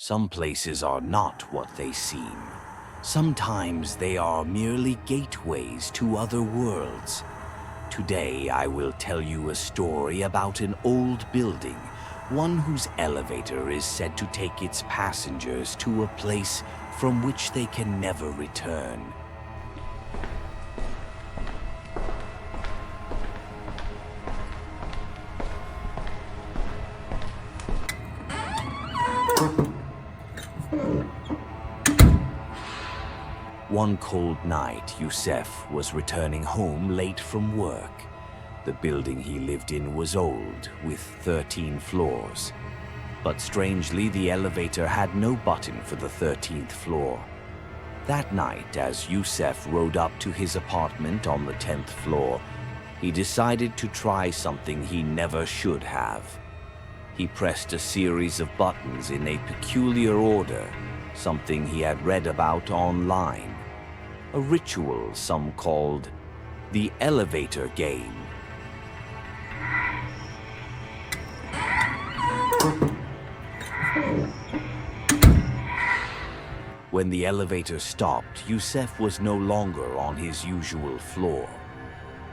Some places are not what they seem. Sometimes they are merely gateways to other worlds. Today I will tell you a story about an old building, one whose elevator is said to take its passengers to a place from which they can never return. One cold night, Youssef was returning home late from work. The building he lived in was old, with 13 floors. But strangely, the elevator had no button for the 13th floor. That night, as Youssef rode up to his apartment on the 10th floor, he decided to try something he never should have. He pressed a series of buttons in a peculiar order, something he had read about online. A ritual some called the elevator game. When the elevator stopped, Youssef was no longer on his usual floor.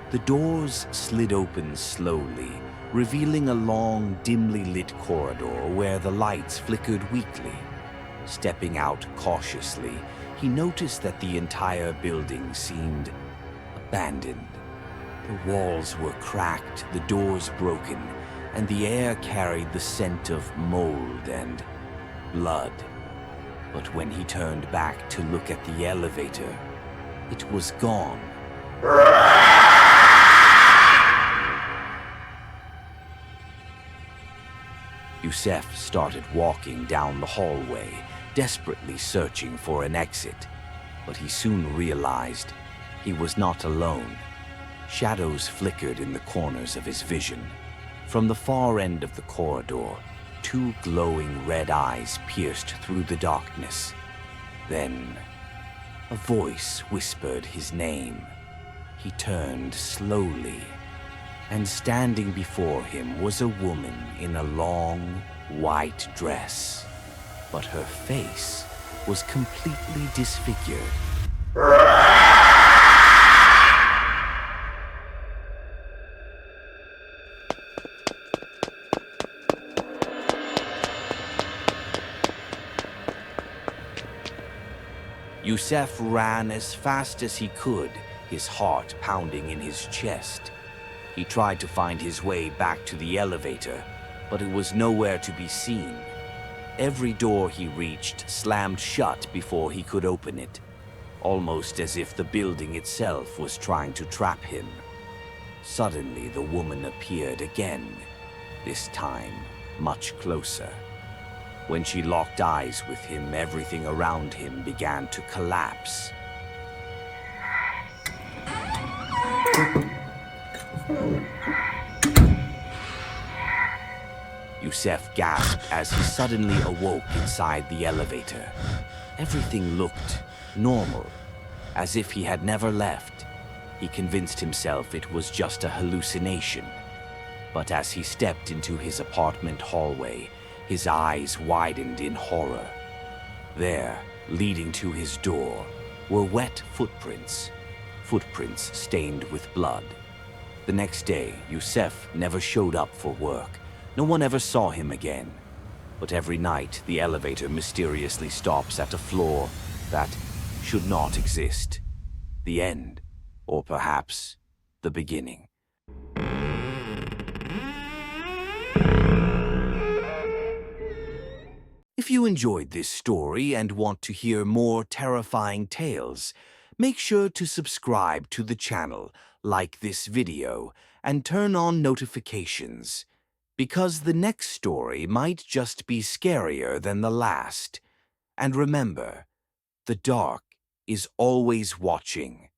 The doors slid open slowly, revealing a long, dimly lit corridor where the lights flickered weakly. Stepping out cautiously, he noticed that the entire building seemed abandoned. The walls were cracked, the doors broken, and the air carried the scent of mold and blood. But when he turned back to look at the elevator, it was gone. Youssef started walking down the hallway, desperately searching for an exit. But he soon realized he was not alone. Shadows flickered in the corners of his vision. From the far end of the corridor, two glowing red eyes pierced through the darkness. Then, a voice whispered his name. He turned slowly, and standing before him was a woman in a long, white dress. But her face was completely disfigured. Youssef ran as fast as he could, his heart pounding in his chest. He tried to find his way back to the elevator, but it was nowhere to be seen. Every door he reached slammed shut before he could open it, almost as if the building itself was trying to trap him. Suddenly, the woman appeared again, this time much closer. When she locked eyes with him, everything around him began to collapse. Youssef gasped as he suddenly awoke inside the elevator. Everything looked normal, as if he had never left. He convinced himself it was just a hallucination. But as he stepped into his apartment hallway, his eyes widened in horror. There, leading to his door, were wet footprints. Footprints stained with blood. The next day, Youssef never showed up for work. No one ever saw him again. But every night, the elevator mysteriously stops at a floor that should not exist. The end, or perhaps the beginning. If you enjoyed this story and want to hear more terrifying tales, make sure to subscribe to the channel, like this video, and turn on notifications. Because the next story might just be scarier than the last. And remember, the dark is always watching.